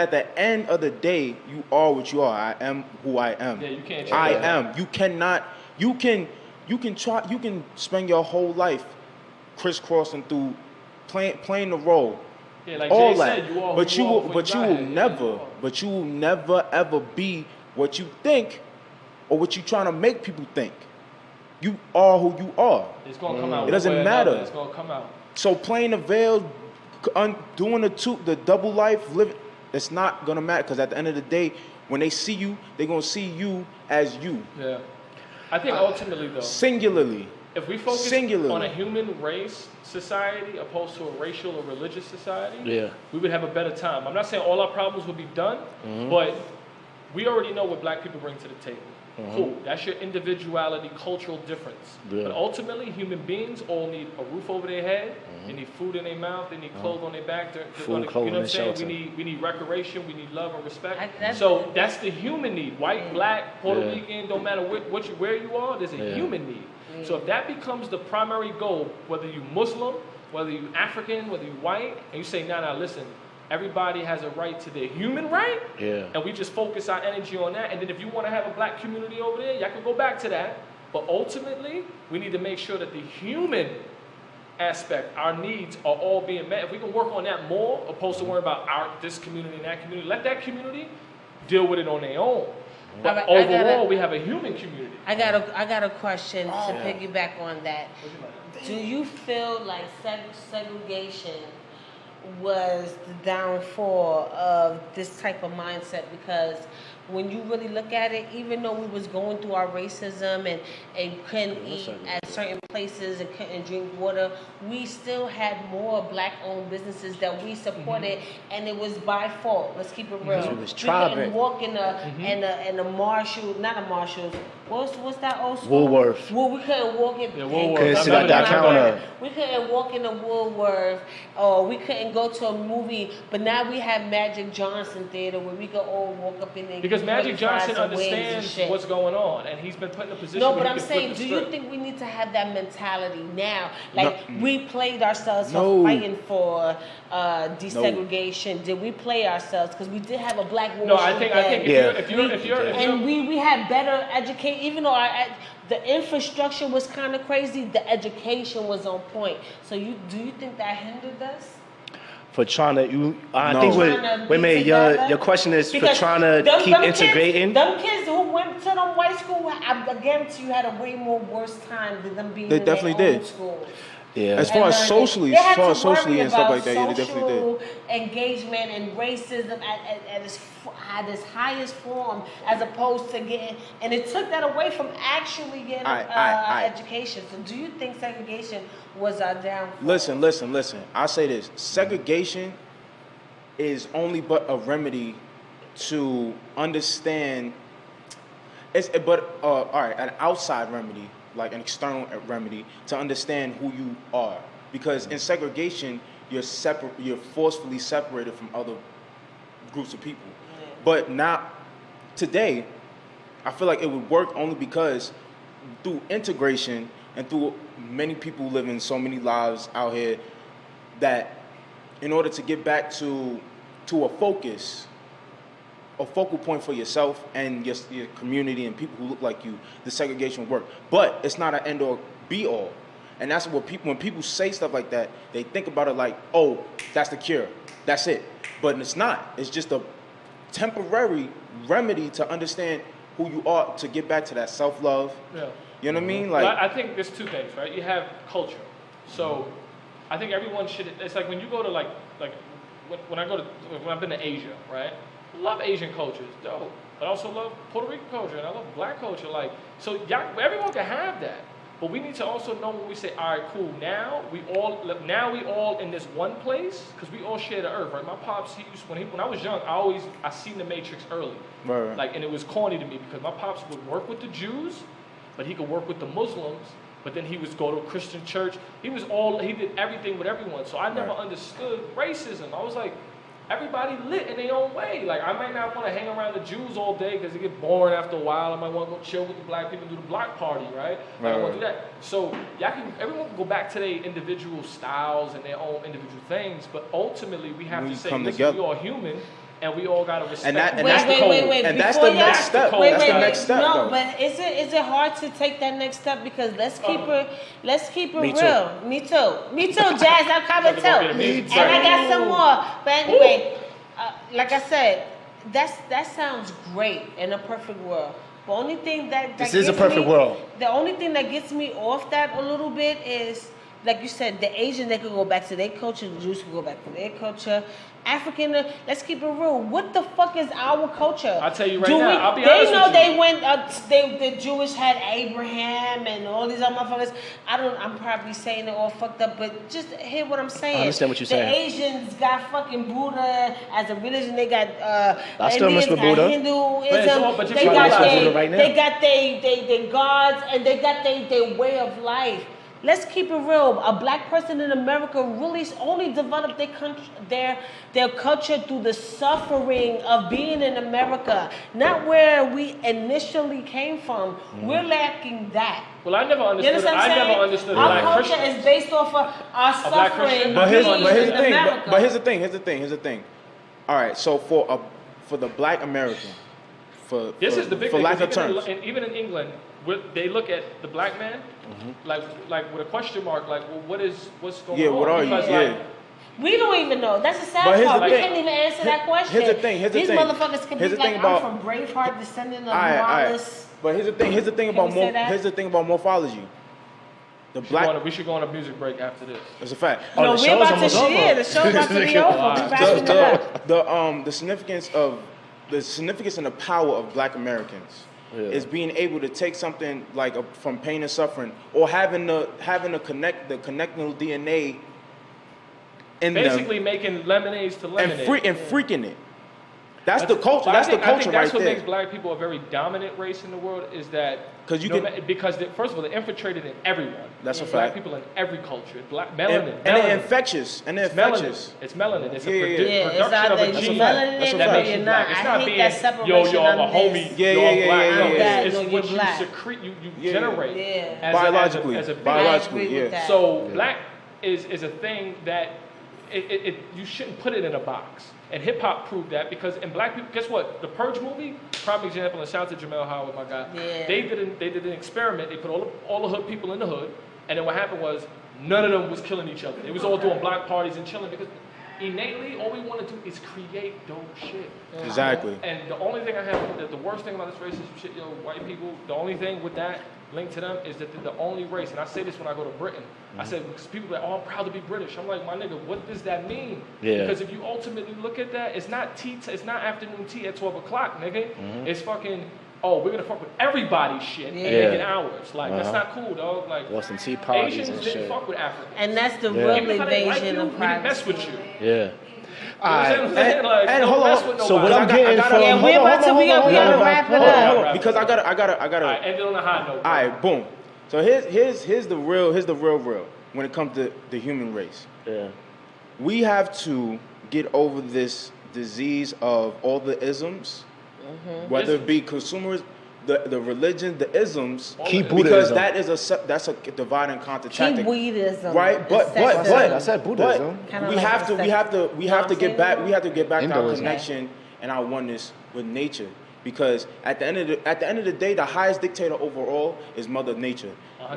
at the end of the day, you are what you are. I am who I am. Yeah, you can't change I that. am. You cannot. You can try. You can spend your whole life crisscrossing through playing the role. Yeah, like all Jay that. said, you are But who you are will. before But you you got will here. never. Yeah, you are. But you will never ever be what you think, or what you trying to make people think. You are who you are. It's gonna come out. It doesn't one way or matter. another. It's gonna come out. So playing the veil, doing the double life, living, it's not gonna matter because at the end of the day, when they see you, they're gonna see you as you, Yeah. I think ultimately though, singularly. if we focus Singularly. on a human race society opposed to a racial or religious society, Yeah. we would have a better time. I'm not saying all our problems would be done, but we already know what black people bring to the table. Cool. That's your individuality, cultural difference. Yeah. But ultimately, human beings all need a roof over their head. They need food in their mouth. They need clothes on their back. Food, you clothing, know what I'm and saying? shelter. We need recreation. We need love and respect. That's the human need. White, black, Puerto Yeah. Rican, don't matter where you are. There's a Yeah. human need. So if that becomes the primary goal, whether you Muslim, whether you African, whether you white, and you say, nah, listen. Everybody has a right to their human right, and we just focus our energy on that. And then if you want to have a black community over there, y'all can go back to that. But ultimately, we need to make sure that the human aspect, our needs are all being met. If we can work on that more, opposed to worrying about this community and that community, let that community deal with it on their own. But All right, overall, we have a human community. I got a question to piggyback on that. Do you feel like segregation was the downfall of this type of mindset? Because when you really look at it, even though we was going through our racism and couldn't eat at certain places and couldn't drink water, we still had more black-owned businesses that we supported, and it was by fault. Let's keep it real. It was we couldn't tribe. walk in a Marshall, not a Marshalls. What's that old school? Woolworth. Well, we couldn't walk in. Yeah, Woolworth. Couldn't sit at that counter. We couldn't walk in a Woolworth, or we couldn't go to a movie. But now we have Magic Johnson Theater where we can all walk up in there. Because Magic Johnson fries and wings and understands shit. what's going on, and he's been put in a position No, where but he I'm can saying, flip the do you script. think we need to have that mentality now? Like, No. we played ourselves No. for fighting for desegregation. Did we play ourselves? Because we did have a Black Wall No, I Street think then. if you're And we had better educate, even though the infrastructure was kind of crazy, the education was on point. So do you think that hindered us? For trying to, I No. think Trying to wait a be minute, together? your question is for Because trying to them- keep them integrating. Them kids who went to them white school, I guarantee you had a way more worse time than them being They in definitely their own did. schools. Yeah. As far And as socially, they had to worry and stuff about like that, yeah, they definitely did. social engagement and racism at its highest form, as opposed to getting, and it took that away from actually getting education. So, do you think segregation was our downfall? Listen. I say this: segregation is only but a remedy to understand. All right, an outside remedy, like an external remedy, to understand who you are. Because in segregation, you're forcefully separated from other groups of people. But now, today, I feel like it would work only because through integration and through many people living so many lives out here, that in order to get back to a focal point for yourself and your community and people who look like you, the segregation will work. But it's not an end or be all. And that's what when people say stuff like that, they think about it like, oh, that's the cure. That's it. But it's not. It's just a temporary remedy to understand who you are, to get back to that self-love. Yeah. You know what I mean? Well, Like, I think there's two things, right? You have culture. So I think everyone should, it's like when you go to when I've been to Asia, right? I love Asian culture, it's dope. But I also love Puerto Rican culture and I love black culture. Like, so everyone can have that. But we need to also know when we say, all right, cool, now we all in this one place, because we all share the earth, right? My pops, when I was young, I seen the Matrix early. Right. Like, and it was corny to me because my pops would work with the Jews, but he could work with the Muslims, but then he would go to a Christian church. He did everything with everyone. So I never understood racism. I was like, everybody lit in their own way. Like, I might not want to hang around the Jews all day because it get boring after a while. I might want to go chill with the black people and do the block party, right? I don't want to do that. So everyone can go back to their individual styles and their own individual things, but ultimately we have to say, listen, we are human, and we all gotta respect. And that's the code. Wait. And that's Before the next y'all- step. Wait, That's the wait, next step. No, though. but is it hard to take that next step? Because let's keep it Me too. real. Me too, Jazz. I'm coming About to go get a too. music And I break. got some more. But anyway, like I said, that sounds great in a perfect world. The only thing that This is a gets perfect me- world. The only thing that gets me off that a little bit is, like you said, the Asian, they could go back to their culture, the Jews could go back to their culture. African, let's keep it real. What the fuck is our culture? I'll tell you right now, I'll be they honest know with they you. went. The Jewish had Abraham and all these other motherfuckers. I'm probably saying it all fucked up, but just hear what I'm saying. I understand what you're saying. The Asians got fucking Buddha as a religion. They got I still mess Indians with got Buddha. Hinduism. But you They feel got like Buddha right now. they got they gods, and they got their way of life. Let's keep it real. A black person in America really only developed their country, their culture through the suffering of being in America, not where we initially came from. We're lacking that. Well, I never You understood. understand what I'm I saying? never understood Our black culture Christians. is based off of our black suffering. Christian? But here's being the in thing. America. But here's the thing. All right. So for the black American, This is the big for thing. lack of 'Cause terms. even in England, they look at the black man like with a question mark, like, well, what's going Yeah, on? what are you? Because, Yeah. like, We don't even know. That's the sad But here's part. the We thing. can't even answer that question. Here's the thing. These motherfuckers could here's be the like, thing about- I'm from Braveheart, descendant of Alright. Wallace. But here's the thing. Here's the thing Can we say that? Here's the thing about morphology. The black. we should go on a music break after this. It's a fact. Oh, No, the we're show's about to almost over. share. The show's about to be over. We wrapping it up. The significance and the power of black Americans is being able to take something like from pain and suffering, or having the connecting DNA in Basically them, making lemonades to lemonade. and freaking it. That's the But culture. That's the I culture think right that's what there. makes black people a very dominant race in the world is that 'Cause you no can- ma- because first of all they're infiltrated in everyone. That's a Black fact. people in every culture. Black And melanin. they're infectious. And they're It's melanin. infectious. It's melanin. It's Yeah, a yeah, produ- yeah. Yeah, it's production of either a you gene melanin That's a or fact. that makes you're you not. black. It's I not hate being that separation. yo, I'm a of homie. this. Yeah, yo, yeah, I'm yeah, black. yeah, No, yeah, yeah. it's No, what you're you black. secrete, you Yeah. generate. Yeah. as Biologically. as a being. Biologically, I agree yeah. with that. So black is a thing that you shouldn't put it in a box. And hip hop proved that because in black people, guess what? The Purge movie, prime example, and shout out to Jamel Howard, my guy. Yeah. They did an experiment. They put all the hood people in the hood, and then what happened was none of them was killing each other. They was all doing block parties and chilling because innately all we want to do is create dope shit. Exactly. And the only thing I have, the worst thing about this racism shit, white people, the only thing with that linked to them is that they're the only race, and I say this when I go to Britain. I said, because people are like, oh, I'm proud to be British. I'm like, my nigga, what does that mean? Yeah. Because if you ultimately look at that, it's not it's not afternoon tea at 12 o'clock, nigga. It's fucking, oh, we're gonna fuck with everybody's shit and Yeah. make it ours. Like, that's not cool, dog. Like, Lost some tea parties Asians and didn't shit. fuck with Africans. And that's the Yeah. real Even if I didn't like invasion you, of we didn't mess privacy. with you. Yeah. You know what I'm saying? Like, and don't hold mess on. with So what nobody. I'm getting from Yeah, we're about to- we gotta wrap it up. Hold on. Because I gotta. All right, end it on a high note. All right, boom. So here's the real when it comes to the human race. Yeah. We have to get over this disease of all the isms, whether it be consumers, the religion, the isms. Keep because Buddhism. that's a divide and conquer Keep tactic. weedism. Right, but I said Buddhism. Kinda we like have to the we have to we Know have what to I'm get saying? back we have to get back to our Hinduism. connection and our oneness with nature, because at the end of the day, the highest dictator overall is Mother Nature.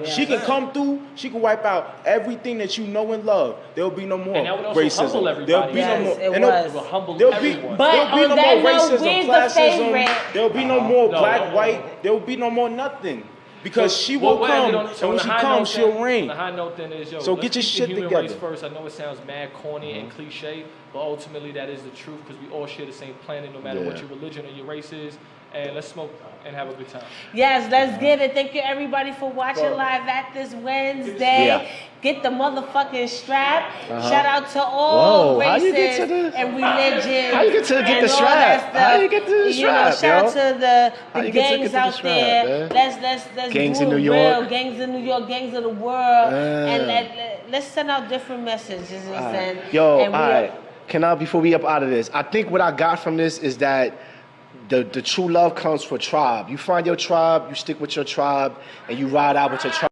She can come through, she can wipe out everything that you know and love. There'll be no more And that would also racism. humble everybody. There'll be Yes, no more it and was. It will humble there'll everyone. But there'll be on no that more note, racism, we're the classism. favorite. There'll be no more No, black, no. white. There'll be no more nothing. Because she Well, will we'll come, end it on- and so when on she the high comes, note then- she'll reign. The high note then is, So let's get your keep shit the human together. race first. I know it sounds mad corny and cliche, but ultimately that is the truth because we all share the same planet, no matter what Yeah. your religion or your race is. And let's smoke and have a good time. Yes, let's get it. Thank you everybody for watching live at this Wednesday. Yeah. Get the motherfucking strap. Shout out to all Whoa, how you races get to the- and religions. How you get to get and the all strap? that stuff. How you get to the strap, Shout out yo? to the How you get to gangs the out strap, there. man? Let's Gangs do in it New real. York. Gangs in New York, gangs of the world, and let's send out different messages. You know what I'm saying? Yo, And all we- right. Can I, before we up out of this, I think what I got from this is that the true love comes for tribe. You find your tribe, you stick with your tribe, and you ride out with your tribe.